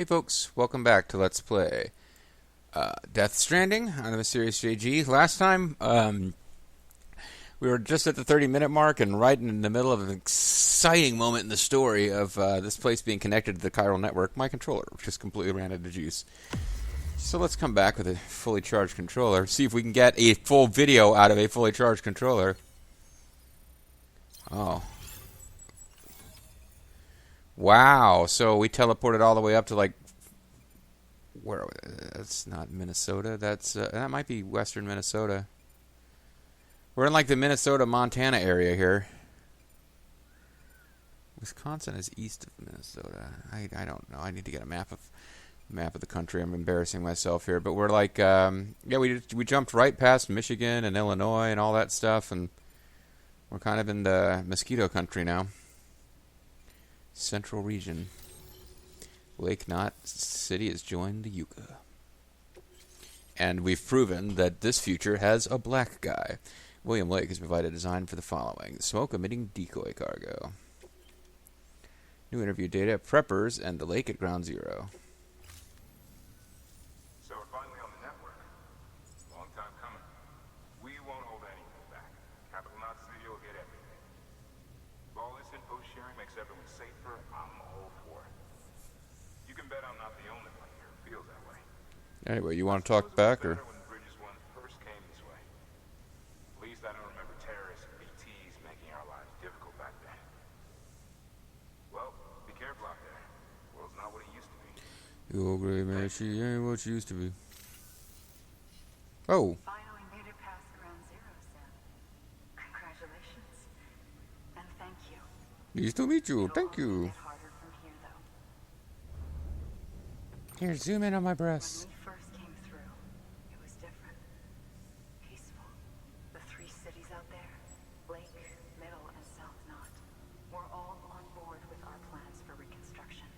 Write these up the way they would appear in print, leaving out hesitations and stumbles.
Hey folks, welcome back to Let's Play Death Stranding on the Mysterious JG. Last time, we were just at the 30-minute mark and right in the middle of an exciting moment in the story of this place being connected to the chiral network. My controller just completely ran out of juice. So let's come back with a fully charged controller, see if we can get a full video out of a fully charged controller. Oh. Wow, so we teleported all the way up to like, where? That's not Minnesota. That might be western Minnesota. We're in like the Minnesota-Montana area here. Wisconsin is east of Minnesota. I don't know. I need to get a map of the country. I'm embarrassing myself here, but we're like, yeah, we jumped right past Michigan and Illinois and all that stuff, and we're kind of in the mosquito country now. Central region. Lake Knot City has joined the Yucca. And we've proven that this future has a black guy. William Lake has provided a design for the following. Smoke-emitting decoy cargo. New interview data, preppers, and the lake at ground zero. So we're finally on the network. Long time coming. We won't hold anything back. Capital Knot City will get everything. If all this info sharing makes everyone safer, I'm all for it. You can bet I'm not the only one here who feels that way. Anyway, you want to talk back, or? When Bridges 1 first came this way. At least I don't remember terrorists and BTs making our lives difficult back then. Well, be careful out there. The world's not what it used to be. You old gray man, she ain't what she used to be. Oh. Finally made it past ground zero, Sam. Congratulations. And thank you. Nice to meet you. Thank you. Get harder from here, though. Here, zoom in on my When breasts. we first came through, it was different. Peaceful. The three cities out there, Lake, Middle, and South Knot, were all on board with our plans for reconstruction.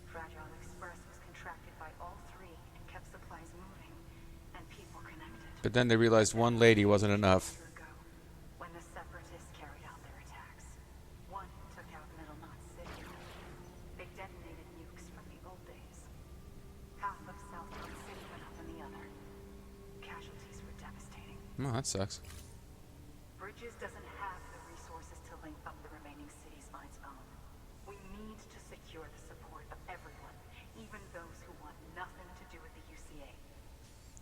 Fragile Express was contracted by all three and kept supplies moving, and people connected. But then they realized one lady wasn't enough. A year ago, when the Separatists carried out their attacks, one took out Middle Knot City. They detonated nukes from the old days. Half of South Knot City went up in the other. Casualties were devastating. Oh, that sucks. Bridges doesn't have the resources to link up the remaining cities on its own. We need to secure the support of everyone, even those who want nothing to do with the UCA.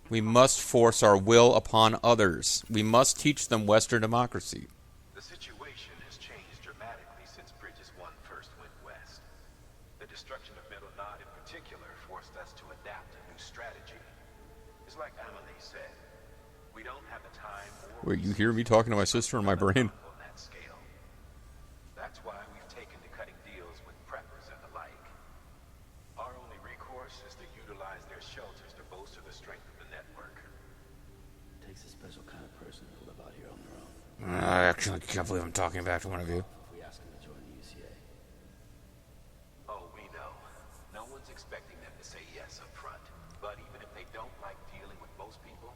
We must force our will upon others. We must teach them Western democracy. The situation has changed dramatically since Bridges 1 first went west. The destruction of Middle Knot in particular forced us to adapt a new strategy. It's like Amelie said, we don't have the time or Wait, you hear me talking to my sister in my brain? on that scale. That's why we've taken to cutting deals with preppers and the like. Our only recourse is to utilize their shelters to bolster the strength of the network. Takes a special kind of person to live out here on their own. I actually can't believe I'm talking back to one of you. If we ask them to join the UCA, Oh, we know. No one's expecting them to say yes up front. But even if they don't like dealing with most people,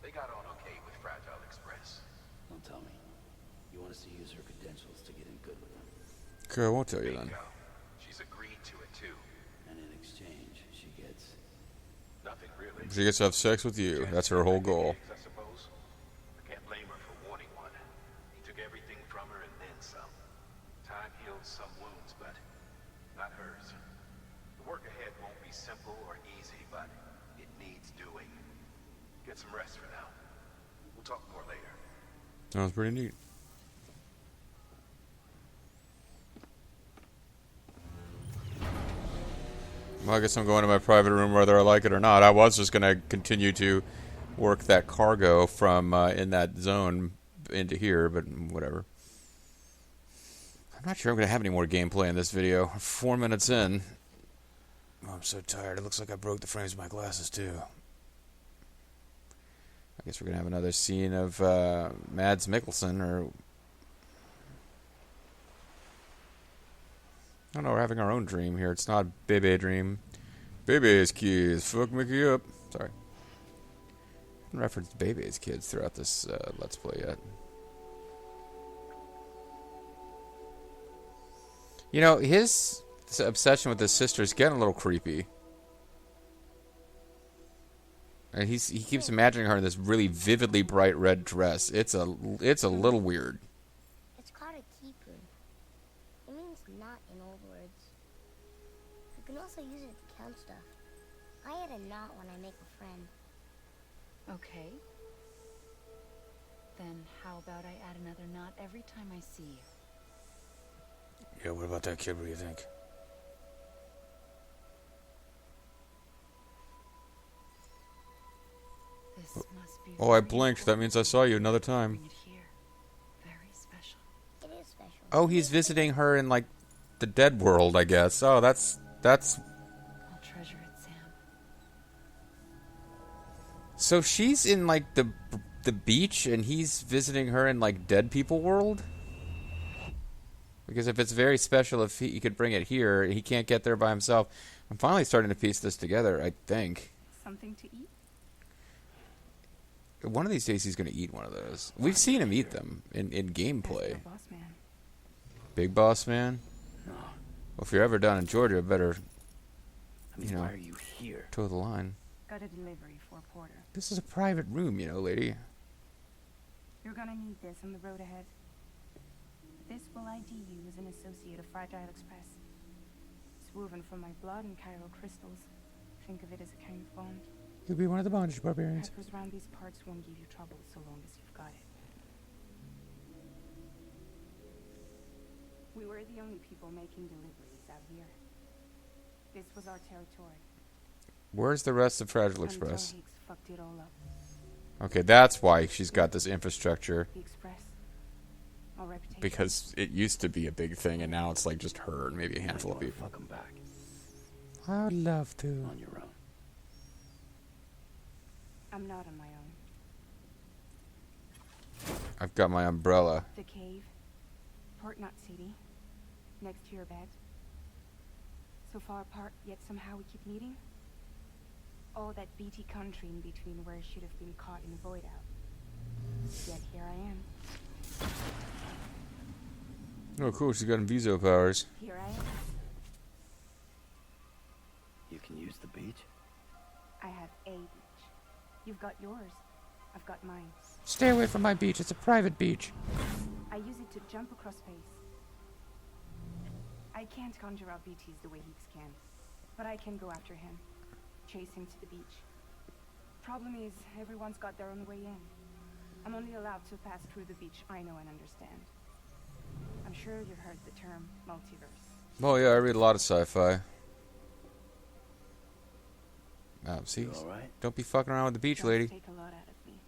they got on okay with Fragile Express. don't tell me. You want us to use her credentials to get in good with them. Okay, I won't tell you then. Bingo. She's agreed to it too. And in exchange, she gets... Nothing really. She gets to have sex with you. That's her whole goal. I suppose. I can't blame her for wanting one. He took everything from her and then some. Time healed some wounds, but not hers. The work ahead won't be simple or easy, but it needs doing. Get some rest for now. We'll talk more later. That was pretty neat. Well, I guess I'm going to my private room whether I like it or not. I was just going to continue to work that cargo from in that zone into here, but whatever. I'm not sure I'm going to have any more gameplay in this video. 4 minutes in. Oh, I'm so tired. It looks like I broke the frames of my glasses, too. I guess we're going to have another scene of Mads Mikkelsen, or... I don't know, we're having our own dream here. It's not Bebe dream. Bebe's kids. Fuck Mickey up. Sorry. I haven't referenced Bebe's kids throughout this Let's Play yet. You know, his obsession with his sister is getting a little creepy. And he keeps imagining her in this really vividly bright red dress. It's a little weird. It's called a keeper. It means knot in old words. You can also use it to count stuff. I add a knot when I make a friend. Okay. Then how about I add another knot every time I see you? Yeah, what about that kid? What do you think? This must be Oh, I very blinked. That means I saw you another time. Bring it here. Very special. It is special. Oh, he's visiting her in, like, the dead world, I guess. Oh, that's... I'll treasure it, Sam. So she's in, like, the beach, and he's visiting her in, like, dead people world? Because if it's very special, if he could bring it here, he can't get there by himself. I'm finally starting to piece this together, I think. Something to eat? One of these days he's going to eat one of those. We've seen him eat them in gameplay. Boss man. Big boss man? No. Well, if you're ever down in Georgia, better, I mean, You know. why are you here? toe the line. Got a delivery for Porter. This is a private room, you know, lady. You're gonna need this on the road ahead. This will ID you as an associate of Fragile Express. It's woven from my blood and chiral crystals. Think of it as a kind of bond. You'll be one of the bondage barbarians. Peppers around these parts won't give you trouble so long as you've got it. We were the only people making deliveries out here. This was our territory. Where's the rest of Fragile Until Express? Higgs fucked it all up. Okay, that's why she's got this infrastructure. The Express. Our reputation. Because it used to be a big thing, and now it's like just her and maybe a handful of You wanna people. Fuck 'em back I would love to. on your own. I'm not on my own. I've got my umbrella. The cave. Port Knot City. Next to your bed. So far apart, yet somehow we keep meeting. All that BT country in between where I should have been caught in the void out. Yet here I am. Oh, cool. She's got Inviso powers. Here I am. You can use the beach? I have a beach. You've got yours. I've got mine. Stay away from my beach. It's a private beach. I use it to jump across space. I can't conjure out BTs the way Higgs can, but I can go after him, chase him to the beach. Problem is, everyone's got their own way in. I'm only allowed to pass through the beach I know and understand. I'm sure you've heard the term multiverse. Oh, yeah, I read a lot of sci-fi. See? You alright? Don't be fucking around with the beach, Does lady. take a lot out of me.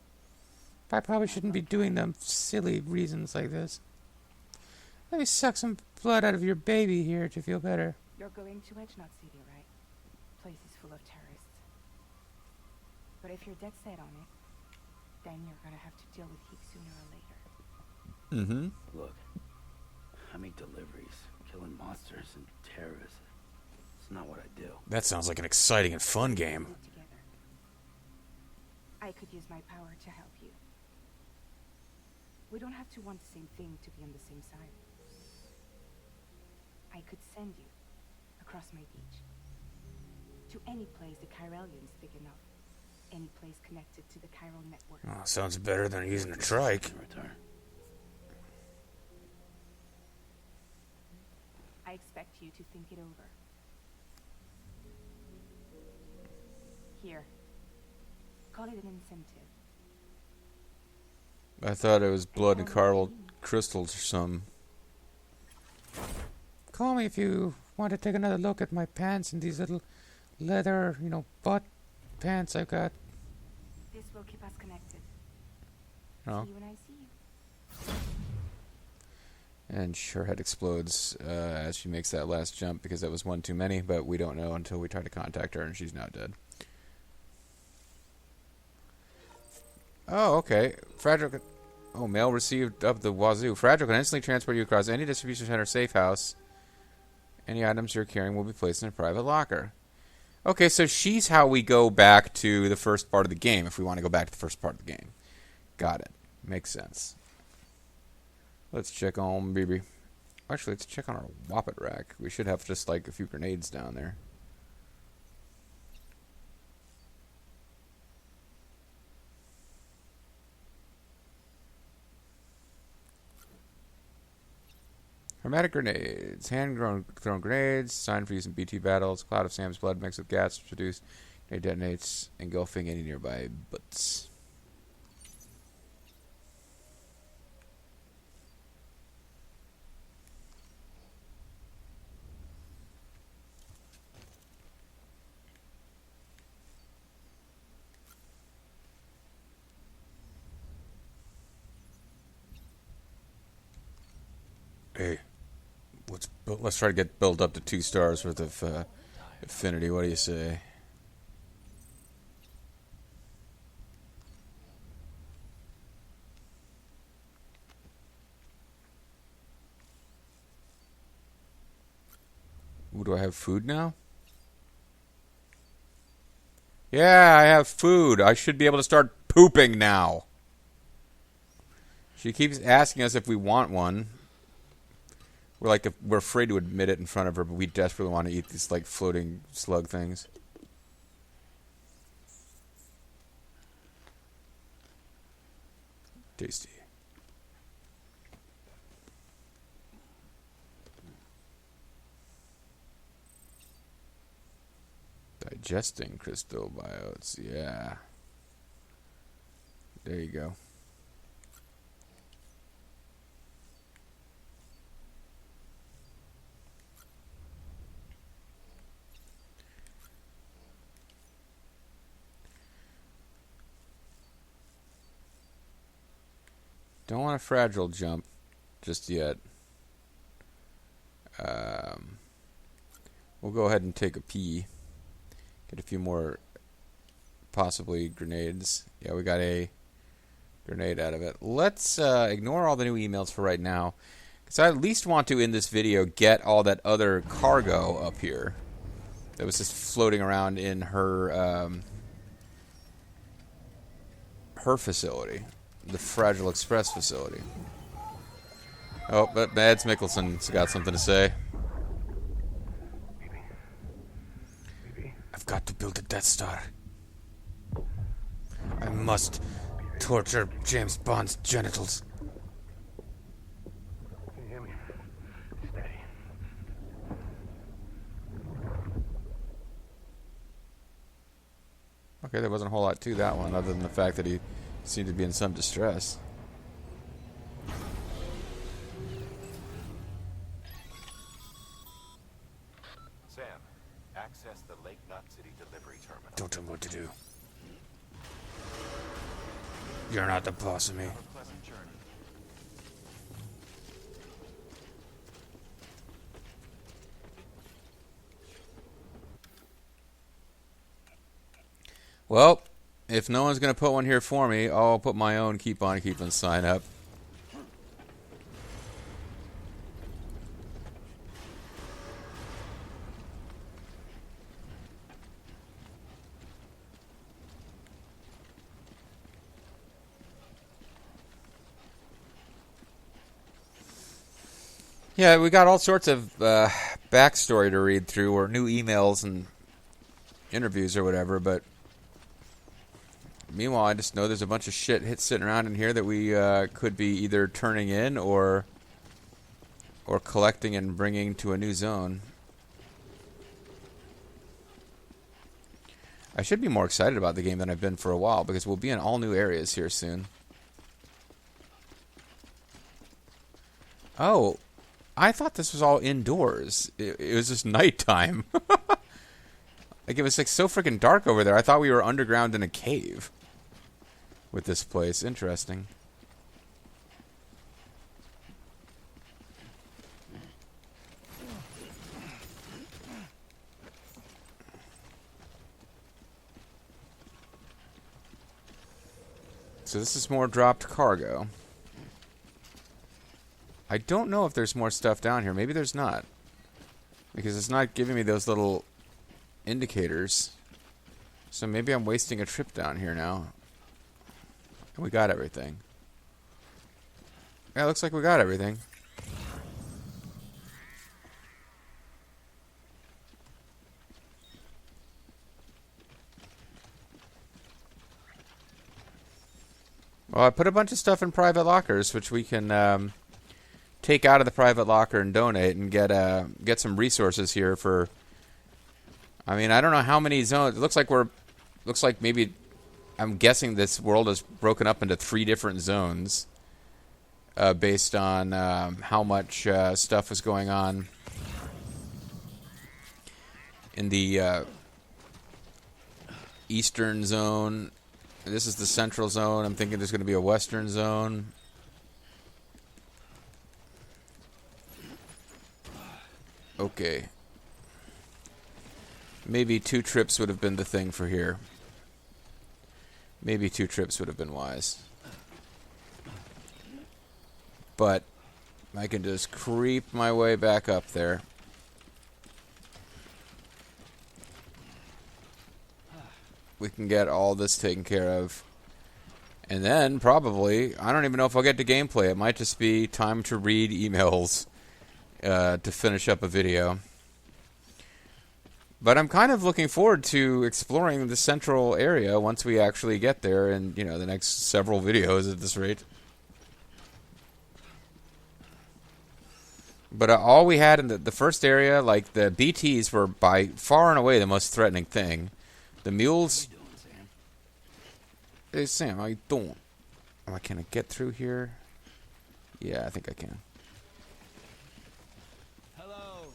I probably shouldn't be doing them silly reasons like this. Let me suck some blood out of your baby here to feel better. You're going to Edge Knot City, right? Place is full of terrorists. But if you're dead set on it, then you're gonna have to deal with Higgs sooner or later. Mm-hmm. Look, I make deliveries, killing monsters and terrorists. It's not what I do. That sounds like an exciting and fun game. Work together. I could use my power to help you. We don't have to want the same thing to be on the same side. I could send you across my beach to any place the Chiralian's big enough. Any place connected to the chiral network. Oh, sounds better than using a trike. In return. I expect you to think it over. Here. Call it an incentive. I thought it was blood and chiral crystals or something. Call me if you want to take another look at my pants and these little leather, butt pants I've got. This will keep us connected. Oh. See you when I see you. And her head explodes as she makes that last jump because that was one too many, but we don't know until we try to contact her and she's now dead. Oh, okay. Fragile. Oh, mail received up the wazoo. Fragile can instantly transport you across any distribution center safe house. Any items you're carrying will be placed in a private locker. Okay, so she's how we go back to the first part of the game, if we want to go back to the first part of the game. Got it. Makes sense. Let's check on BB. Actually, let's check on our Whoppet rack. We should have just, like, a few grenades down there. Hermetic grenades. Hand-thrown grenades. Designed for use in BT battles. Cloud of Sam's blood mixed with gas produced. It detonates, engulfing any nearby butts. Hey, let's try to get built up to 2 stars worth of affinity. What do you say? Ooh, do I have food now? Yeah, I have food. I should be able to start pooping now. She keeps asking us if we want one. We're afraid to admit it in front of her, but we desperately want to eat these like floating slug things. Tasty. Digesting crystal biotes, yeah. There you go. Don't want a fragile jump just yet. We'll go ahead and take a pee. Get a few more, possibly, grenades. Yeah, we got a grenade out of it. Let's ignore all the new emails for right now. Because I at least want to, in this video, get all that other cargo up here. That was just floating around in her, her facility. The Fragile Express facility. Oh, but Mads Mikkelsen's got something to say. I've got to build a Death Star. I must torture James Bond's genitals. Can you hear me? Steady. Okay, there wasn't a whole lot to that one, other than the fact that he seemed to be in some distress. Sam, access the Lake Knot City delivery terminal. Don't tell me what to do. You're not the boss of me. Have a pleasant journey. Well, if no one's going to put one here for me, I'll put my own keep on keeping sign up. Yeah, we got all sorts of backstory to read through, or new emails and interviews or whatever, but meanwhile, I just know there's a bunch of shit sitting around in here that we could be either turning in or collecting and bringing to a new zone. I should be more excited about the game than I've been for a while, because we'll be in all new areas here soon. Oh, I thought this was all indoors. It was just nighttime. Like, it was like so freaking dark over there. I thought we were underground in a cave with this place. Interesting. So this is more dropped cargo. I don't know if there's more stuff down here. Maybe there's not. Because it's not giving me those little indicators. So maybe I'm wasting a trip down here now. And we got everything. Yeah, looks like we got everything. Well, I put a bunch of stuff in private lockers, which we can take out of the private locker and donate and get some resources here for. I mean, I don't know how many zones. It looks like maybe. I'm guessing this world is broken up into 3 different zones, based on how much stuff is going on in the eastern zone. This is the central zone. I'm thinking there's going to be a western zone. Okay. Maybe 2 trips would have been the thing for here. Maybe 2 trips would have been wise. But I can just creep my way back up there. We can get all this taken care of. And then, probably, I don't even know if I'll get to gameplay. It might just be time to read emails to finish up a video. But I'm kind of looking forward to exploring the central area once we actually get there in, the next several videos at this rate. But all we had in the first area, like the BTs were by far and away the most threatening thing. The mules... Hey, Sam, how you doing? Oh, can I get through here? Yeah, I think I can. Hello.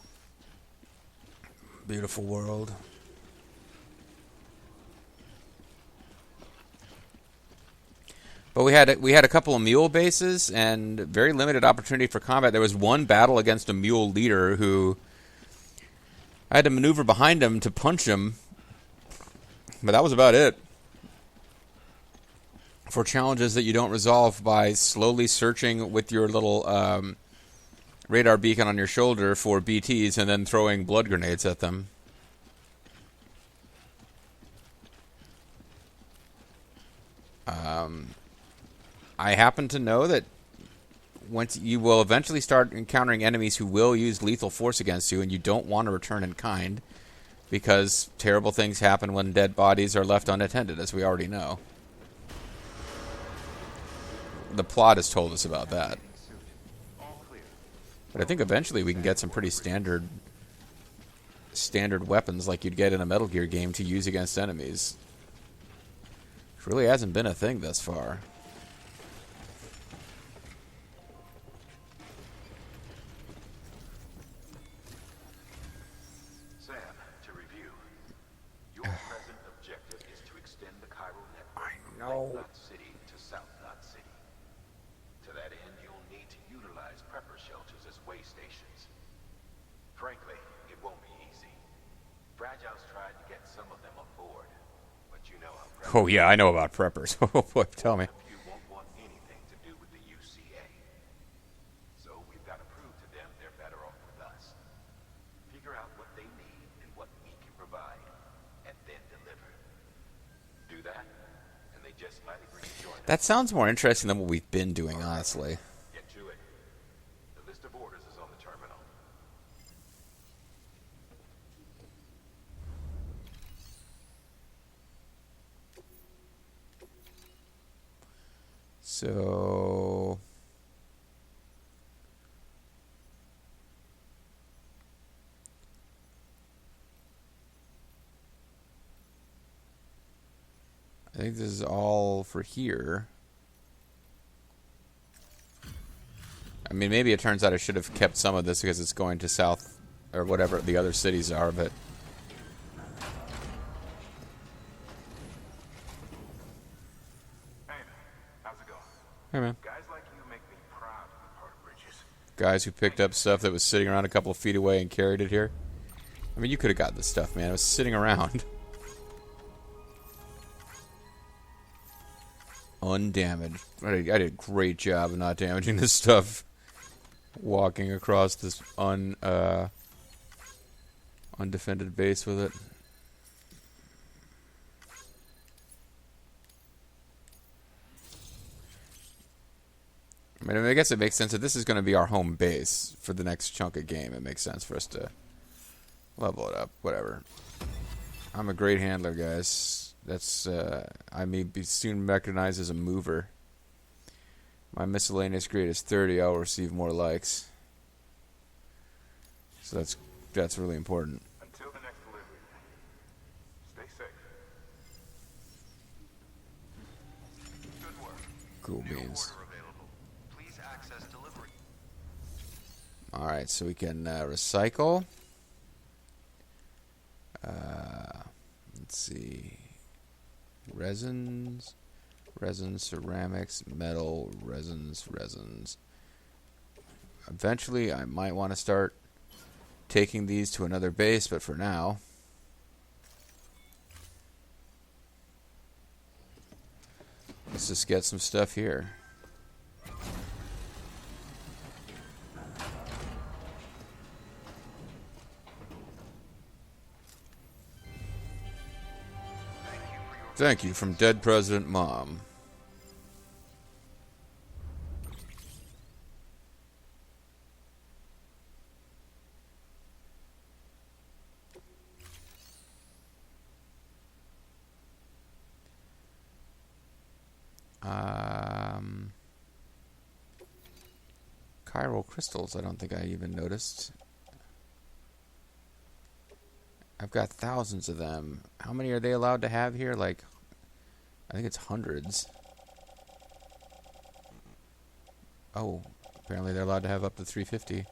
Beautiful world. But we had a couple of mule bases and very limited opportunity for combat. There was one battle against a mule leader who I had to maneuver behind him to punch him, but that was about it. For challenges that you don't resolve by slowly searching with your little radar beacon on your shoulder for BTs and then throwing blood grenades at them. I happen to know that once you will eventually start encountering enemies who will use lethal force against you, and you don't want to return in kind, because terrible things happen when dead bodies are left unattended, as we already know. The plot has told us about that. But I think eventually we can get some pretty standard weapons like you'd get in a Metal Gear game to use against enemies. Which really hasn't been a thing thus far. Sam, to review, your present objective is to extend the chiral network from Lake Knot City to South Knot City. To that end, you'll need to utilize prepper shelters as way stations. Frankly, it won't be easy. Fragile's tried to get some of them on board, but you know how preppers... Oh yeah, I know about preppers. Oh boy, tell me. You won't want anything to do with the UCA. So we've got to prove to them they're better off with us. Figure out what they need and what we can provide, and then deliver. Do that, and they just might agree to join us. That sounds more interesting than what we've been doing, honestly. Get to it. The list of orders is on the terminal. So... I think this is all for here. I mean, maybe it turns out I should have kept some of this because it's going to south, or whatever the other cities are, but... Hey, how's it going? Hey, man. Guys like you make me proud to be part of Bridges. Guys who picked up stuff that was sitting around a couple of feet away and carried it here. I mean, you could have got this stuff, man. It was sitting around. Undamaged. I did a great job of not damaging this stuff. Walking across this undefended base with it. I mean, I guess it makes sense that this is going to be our home base for the next chunk of game. It makes sense for us to level it up. Whatever. I'm a great handler, guys. That's I may be soon recognized as a mover. My miscellaneous grade is 30. I'll receive more likes. So that's really important. Until the next delivery, stay safe. Good work. Cool New beans. order available. Please access delivery. Alright, so we can recycle. Let's see. Resins, ceramics, metal, resins. Eventually, I might want to start taking these to another base, but for now, let's just get some stuff here. Thank you from Dead President Mom. Chiral crystals, I don't think I even noticed. I've got thousands of them. How many are they allowed to have here? Like, I think it's hundreds. Oh, apparently they're allowed to have up to 350.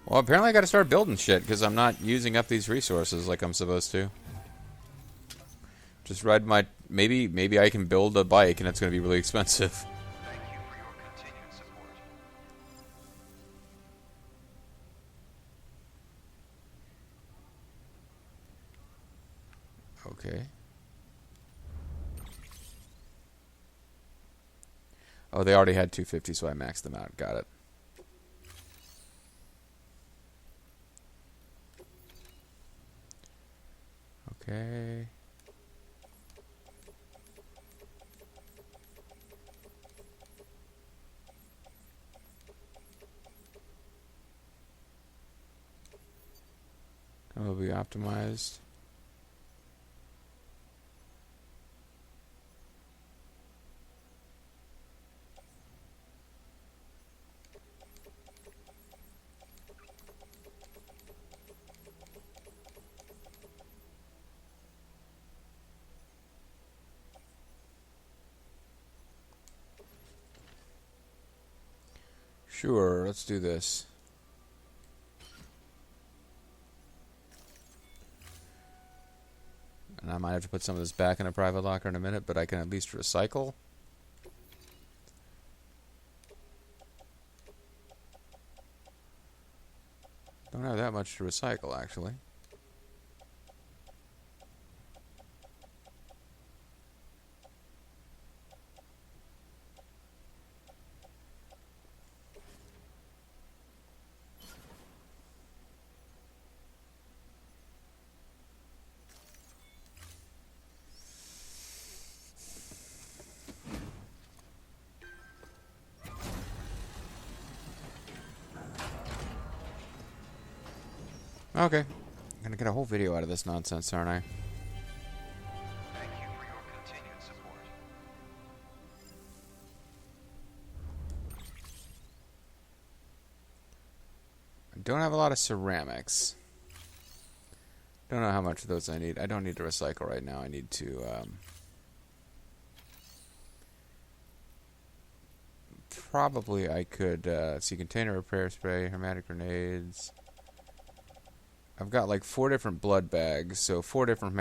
Well, apparently I gotta start building shit because I'm not using up these resources like I'm supposed to. Just ride my... Maybe I can build a bike and it's gonna be really expensive. Thank you for your continued support. Okay. Oh, they already had 250, so I maxed them out. Got it. Okay. It will be optimized. Sure, let's do this. And I might have to put some of this back in a private locker in a minute, but I can at least recycle. Don't have that much to recycle, actually. Okay. I'm gonna get a whole video out of this nonsense, aren't I? Thank you for your continued support. I don't have a lot of ceramics. Don't know how much of those I need. I don't need to recycle right now. I need to, probably I could, see, container repair spray, hermetic grenades. I've got like 4 different blood bags, so 2 different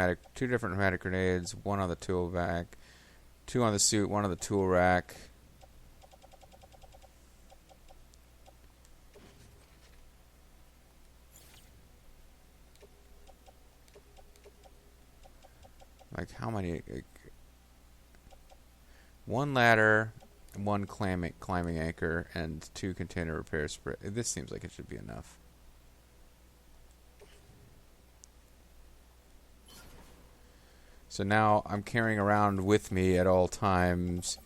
hermetic grenades, 1 on the tool rack, 2 on the suit, 1 on the tool rack. Like how many? Like, 1 ladder, 1 climbing anchor, and 2 container repair spray. This seems like it should be enough. So now I'm carrying around with me at all times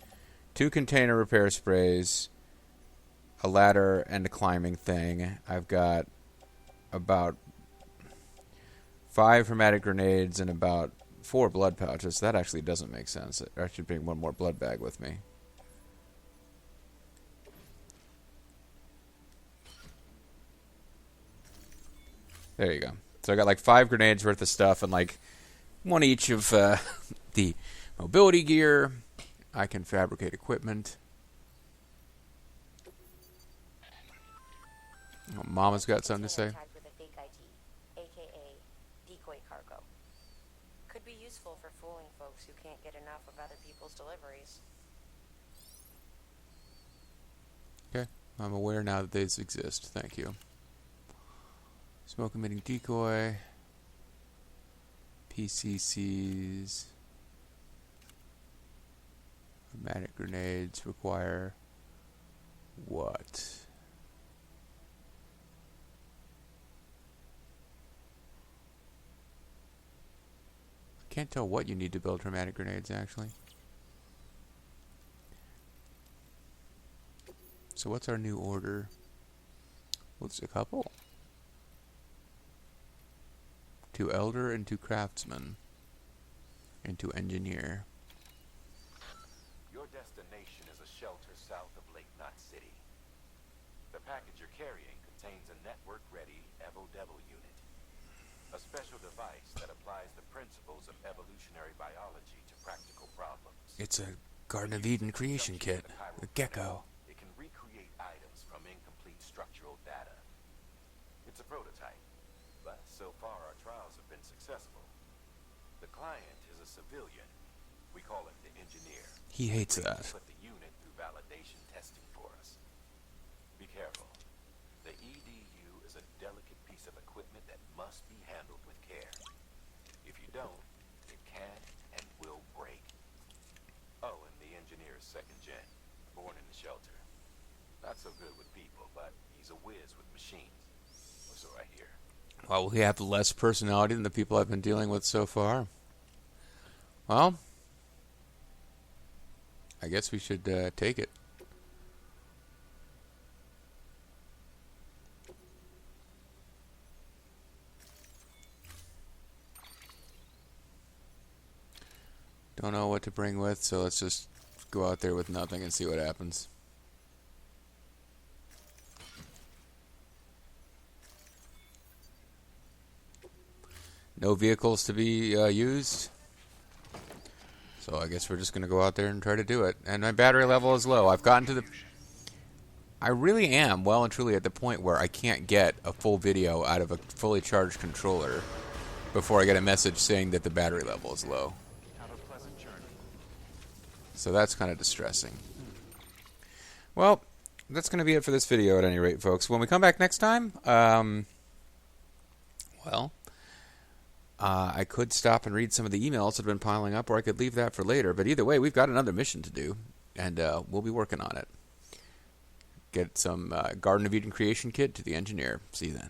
2 container repair sprays, a ladder and a climbing thing. I've got about 5 hermetic grenades and about 4 blood pouches. That actually doesn't make sense. I should bring one more blood bag with me. There you go. So I got like 5 grenades worth of stuff and like 1 each of the mobility gear. I can fabricate equipment. Oh, Mama's got something to say. With a fake ID, aka decoy cargo. Could be useful for fooling folks who can't get enough of other people's deliveries. Okay, I'm aware now that these exist. Thank you. Smoke emitting decoy. PCCs. Hermetic grenades require what? I can't tell what you need to build hermetic grenades actually. So what's our new order? Well, it's a couple. 2 elder and 2 craftsmen. And 2 engineer. Your destination is a shelter south of Lake Knot City. The package you're carrying contains a network-ready Evo-Devil unit. A special device that applies the principles of evolutionary biology to practical problems. It's a Garden of Eden creation kit. The gecko. It can recreate items from incomplete structural data. It's a prototype, but so far our trials have been successful. The client is a civilian. We call him the engineer. He hates that. Put the unit through validation testing for us. Be careful. The EDU is a delicate piece of equipment that must be handled with care. If you don't, it can and will break. Oh, and the engineer is second gen, born in the shelter. Not so good with people, but he's a whiz with machines. Or so I hear. Well, we have less personality than the people I've been dealing with so far. Well, I guess we should take it. Don't know what to bring with, so let's just go out there with nothing and see what happens. No vehicles to be used. So I guess we're just going to go out there and try to do it. And my battery level is low. I've gotten to the... I really am well and truly at the point where I can't get a full video out of a fully charged controller before I get a message saying that the battery level is low. Have a pleasant journey. So that's kind of distressing. Well, that's going to be it for this video at any rate, folks. When we come back next time, I could stop and read some of the emails that have been piling up, or I could leave that for later. But either way, we've got another mission to do, and we'll be working on it. Get some Garden of Eden creation kit to the engineer. See you then.